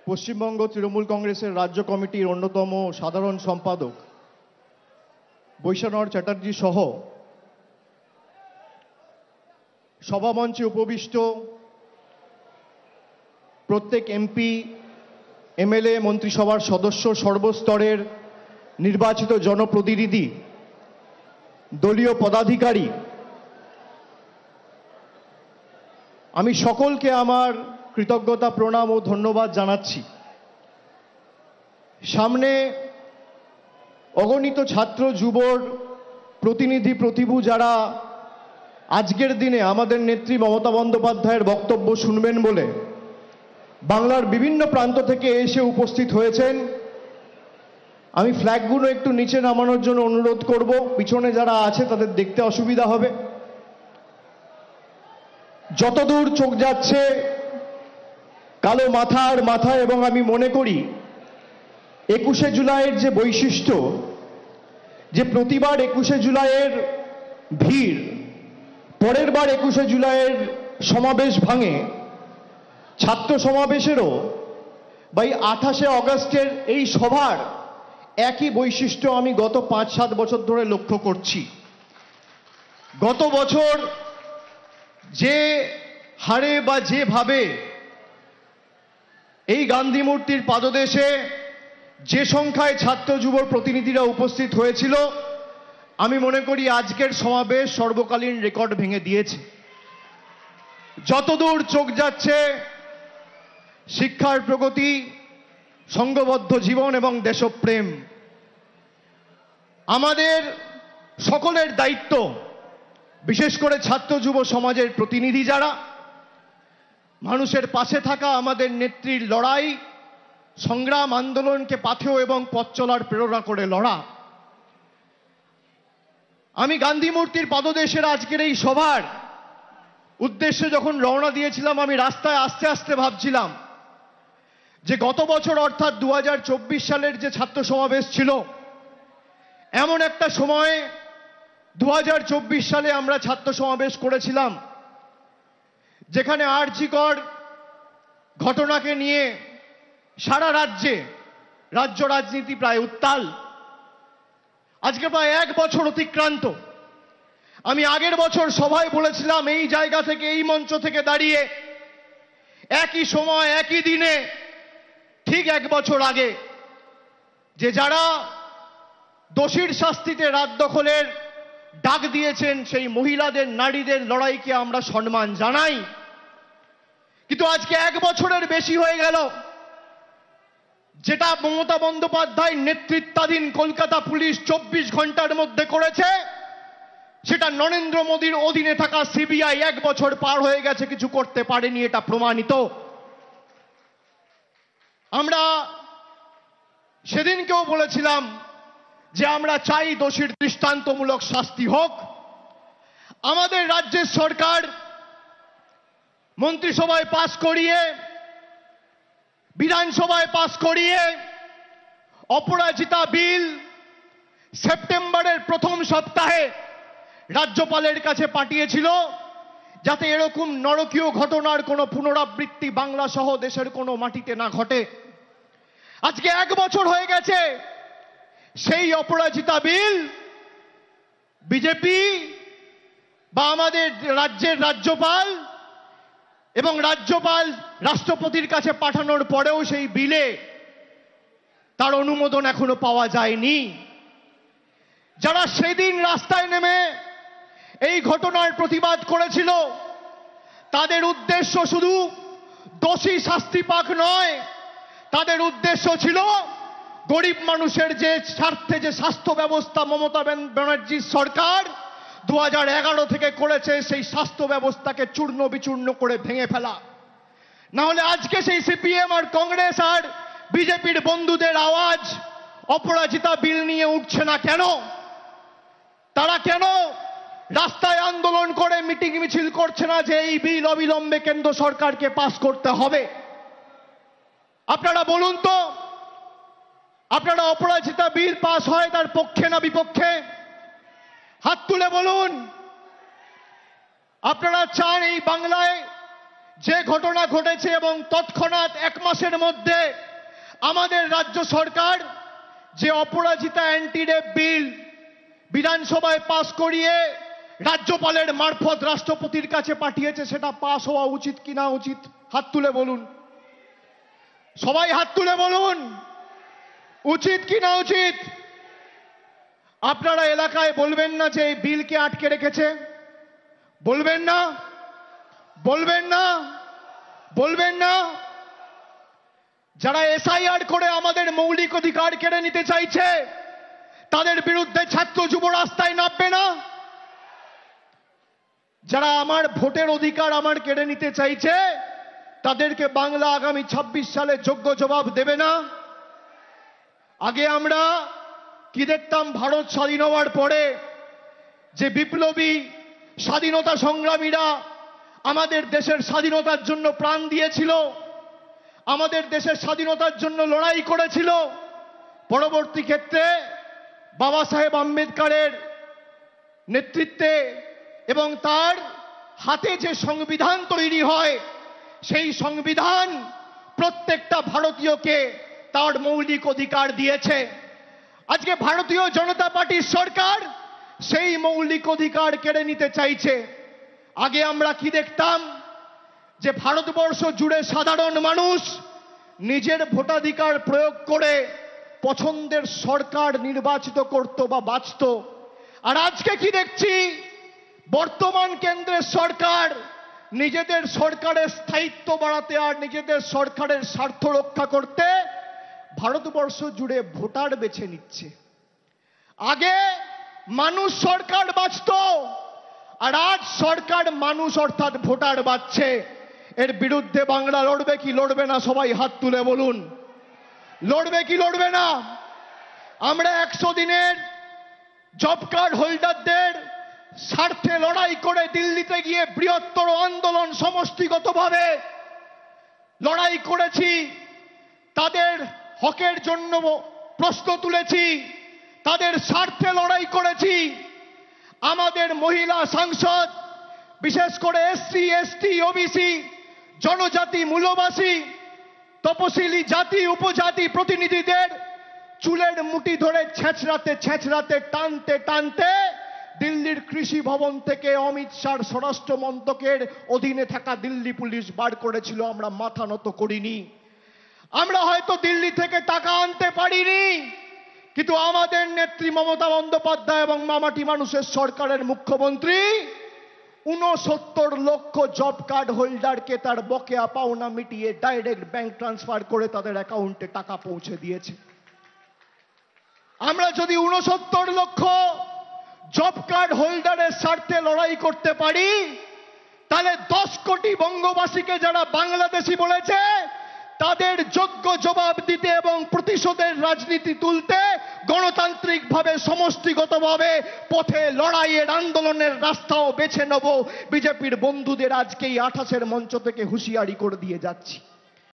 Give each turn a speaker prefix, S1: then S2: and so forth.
S1: পশ্চিমবঙ্গ তৃণমূল কংগ্রেসের রাজ্য কমিটির অন্যতম সাধারণ সম্পাদক বৈশানর চ্যাটার্জি সহ সভামঞ্চে উপবিষ্ট প্রত্যেক এমপি, এমএলএ, মন্ত্রিসভার সদস্য, সর্বস্তরের নির্বাচিত জনপ্রতিনিধি, দলীয় পদাধিকারী, আমি সকলকে আমার কৃতজ্ঞতা, প্রণাম ও ধন্যবাদ জানাচ্ছি। সামনে অগণিত ছাত্র যুবর প্রতিনিধি, প্রতিভু যারা আজকের দিনে আমাদের নেত্রী মমতা বন্দ্যোপাধ্যায়ের বক্তব্য শুনবেন বলে বাংলার বিভিন্ন প্রান্ত থেকে এসে উপস্থিত হয়েছেন। আমি ফ্ল্যাগগুলো একটু নিচে নামানোর জন্য অনুরোধ করব, পিছনে যারা আছে তাদের দেখতে অসুবিধা হবে। যতদূর চোখ যাচ্ছে কালো মাথার মাথায়, এবং আমি মনে করি 21শে জুলাইয়ের যে বৈশিষ্ট্য, যে প্রতিবার 21শে জুলাইয়ের ভিড় পরের বার 21শে জুলাইয়ের সমাবেশ ভাঙে, ছাত্র সমাবেশেরও বা 28শে অগস্টের এই সভার একই বৈশিষ্ট্য আমি গত 5-7 বছর ধরে লক্ষ্য করছি। গত বছর যে হারে বা যেভাবে এই গান্ধী মূর্তির পাদদেশে যে সংখ্যায় ছাত্র যুবর প্রতিনিধিরা উপস্থিত হয়েছিল, আমি মনে করি আজকের সমাবেশ সর্বকালীন রেকর্ড ভেঙে দিয়েছে। যতদূর চোখ যাচ্ছে শিক্ষার প্রগতি, সংঘবদ্ধ জীবন এবং দেশপ্রেম। আমাদের সকলের দায়িত্ব, বিশেষ করে ছাত্র যুব সমাজের প্রতিনিধি যারা, মানুষের পাশে থাকা, আমাদের নেত্রীর লড়াই, সংগ্রাম, আন্দোলনকে পাথেয় এবং পথ চলার প্রেরণা করে লড়া। আমি গান্ধী মূর্তির পাদদেশের আজকের এই সভার উদ্দেশ্যে যখন রওনা দিয়েছিলাম, আমি রাস্তায় আস্তে আস্তে ভাবছিলাম যে গত বছর অর্থাৎ 2024 সালের যে ছাত্র সমাবেশ ছিল, এমন একটা সময়ে 2024 সালে আমরা ছাত্র সমাবেশ করেছিলাম যেখানে আরজিকর ঘটনাকে নিয়ে সারা রাজ্যে রাজ্য রাজনীতি প্রায় উত্তাল। আজকে প্রায় 1 বছর অতিক্রান্ত। আমি আগের বছর সভায় বলেছিলাম, এই জায়গা থেকে, এই মঞ্চ থেকে দাঁড়িয়ে, একই সময় একই দিনে ঠিক 1 বছর আগে, যে যারা দোষীর শাস্তিতে রাত দখলের ডাক দিয়েছেন সেই মহিলাদের, নারীদের লড়াইকে আমরা সম্মান জানাই। কিন্তু আজকে 1 বছরের বেশি হয়ে গেল, যেটা মমতা বন্দ্যোপাধ্যায় নেতৃত্বাধীন কলকাতা পুলিশ 24 ঘন্টার মধ্যে করেছে, সেটা নরেন্দ্র মোদীর অধীনে থাকা সিবিআই 1 বছর পার হয়ে গেছে, কিছু করতে পারেনি, এটা প্রমাণিত। আমরা সেদিনকেও বলেছিলাম যে আমরা চাই দোষীর দৃষ্টান্তমূলক শাস্তি হোক। আমাদের রাজ্যের সরকার মন্ত্রিসভায় পাস করিয়ে, বিধানসভায় পাস করিয়ে অপরাজিতা বিল সেপ্টেম্বরের প্রথম সপ্তাহে রাজ্যপালের কাছে পাঠিয়েছিল, যাতে এরকম নরকীয় ঘটনার কোনো পুনরাবৃত্তি বাংলা সহ দেশের কোনো মাটিতে না ঘটে। আজকে 1 বছর হয়ে গেছে, সেই অপরাজিতা বিল বিজেপি বা আমাদের রাজ্যের রাজ্যপাল এবং রাজ্যপাল রাষ্ট্রপতির কাছে পাঠানোর পরেও সেই বিলে তার অনুমোদন এখনো পাওয়া যায়নি। যারা সেদিন রাস্তায় নেমে এই ঘটনার প্রতিবাদ করেছিল, তাদের উদ্দেশ্য শুধু দোষী শাস্তি পাক নয়, তাদের উদ্দেশ্য ছিল গরিব মানুষের যে স্বার্থে যে স্বাস্থ্য ব্যবস্থা মমতা ব্যানার্জির সরকার 2011 থেকে করেছে, সেই স্বাস্থ্য ব্যবস্থাকে চূর্ণ বিচূর্ণ করে ভেঙে ফেলা। না হলে আজকে সেই সিপিএম আর কংগ্রেস আর বিজেপির বন্ধুদের আওয়াজ অপরাজিতা বিল নিয়ে উঠছে না কেন? তারা কেন রাস্তায় আন্দোলন করে মিটিং মিছিল করছে না যে এই বিল অবিলম্বে কেন্দ্র সরকারকে পাস করতে হবে? আপনারা বলুন তো, আপনারা অপরাজিতা বিল পাস হয় তার পক্ষে না বিপক্ষে? হাত তুলে বলুন। আপনারা চান এই বাংলায় যে ঘটনা ঘটেছে এবং তৎক্ষণাৎ 1 মাসের মধ্যে আমাদের রাজ্য সরকার যে অপরাজিতা অ্যান্টি রেপ বিল বিধানসভায় পাশ করিয়ে রাজ্যপালের মারফত রাষ্ট্রপতির কাছে পাঠিয়েছে, সেটা পাশ হওয়া উচিত কি না উচিত? হাত তুলে বলুন, সবাই হাত তুলে বলুন, উচিত কি না উচিত? আপনারা এলাকায় বলবেন না যে এই বিলকে আটকে রেখেছে? বলবেন না? বলবেন না? বলবেন না? যারা এসআইআর করে আমাদের মৌলিক অধিকার কেড়ে নিতে চাইছে তাদের বিরুদ্ধে ছাত্র যুব রাস্তায় নামবে না? যারা আমার ভোটের অধিকার আমার কেড়ে নিতে চাইছে তাদেরকে বাংলা আগামী 26 সালে যোগ্য জবাব দেবে না? আগে আমরা কি দেখতাম, ভারত স্বাধীন হওয়ার পরে যে বিপ্লবী স্বাধীনতা সংগ্রামীরা আমাদের দেশের স্বাধীনতার জন্য প্রাণ দিয়েছিল, আমাদের দেশের স্বাধীনতার জন্য লড়াই করেছিল, পরবর্তী ক্ষেত্রে বাবা সাহেব আম্বেদকরের নেতৃত্বে এবং তার হাতে যে সংবিধান তৈরি হয় সেই সংবিধান প্রত্যেকটা ভারতীয়কে তার মৌলিক অধিকার দিয়েছে। আজকে ভারতীয় জনতা পার্টির সরকার সেই মৌলিক অধিকার কেড়ে নিতে চাইছে। আগে আমরা কি দেখতাম যে ভারতবর্ষ জুড়ে সাধারণ মানুষ নিজের ভোটাধিকার প্রয়োগ করে পছন্দের সরকার নির্বাচিত করত বা বাঁচত। আর আজকে কি দেখছি, বর্তমান কেন্দ্রের সরকার নিজেদের সরকারের স্থায়িত্ব বাড়াতে আর নিজেদের সরকারের স্বার্থ রক্ষা করতে ভারতবর্ষ জুড়ে ভোটার বেছে নিচ্ছে। আগে মানুষ সরকার বাঁচত, আর আজ সরকার মানুষ অর্থাৎ ভোটার বাঁচছে। এর বিরুদ্ধে বাংলা লড়বে কি লড়বে না? সবাই হাত তুলে বলুন, লড়বে কি লড়বে না? আমরা 100 দিনের জব কার্ড হোল্ডারদের স্বার্থে লড়াই করে দিল্লিতে গিয়ে বৃহত্তর আন্দোলন সমষ্টিগতভাবে লড়াই করেছি, তাদের হকের জন্য প্রশ্ন তুলেছি, তাদের স্বার্থে লড়াই করেছি। আমাদের মহিলা সাংসদ, বিশেষ করে এসসি এসটি ওবিসি জনজাতি মূলবাসী তপশিলি জাতি উপজাতি প্রতিনিধিদের চুলের মুঠি ধরে ছেঁচড়াতে ছেঁচড়াতে টানতে টানতে দিল্লির কৃষি ভবন থেকে অমিত শাহর স্বরাষ্ট্র মন্ত্রকের অধীনে থাকা দিল্লি পুলিশ বার করেছিল। আমরা মাথা নত করিনি। আমরা হয়তো দিল্লি থেকে টাকা আনতে পারিনি, কিন্তু আমাদের নেত্রী মমতা বন্দ্যোপাধ্যায় এবং মামাটি মানুষের সরকারের মুখ্যমন্ত্রী 69 লক্ষ জব কার্ড হোল্ডারকে তার বকেয়া পাওনা মিটিয়ে ডাইরেক্ট ব্যাংক ট্রান্সফার করে তাদের অ্যাকাউন্টে টাকা পৌঁছে দিয়েছে। আমরা যদি 69 লক্ষ জব কার্ড হোল্ডারের স্বার্থে লড়াই করতে পারি, তাহলে 10 কোটি বঙ্গবাসীকে যারা বাংলাদেশি বলেছে তাদের যোগ্য জবাব দিতে এবং প্রতিশোধের রাজনীতি তুলতে গণতান্ত্রিকভাবে সমষ্টিগতভাবে পথে লড়াইয়ের আন্দোলনের রাস্তাও বেছে নেব। বিজেপির বন্ধুদের আজকেই 28-এর মঞ্চ থেকে হুঁশিয়ারি করে দিয়ে যাচ্ছি।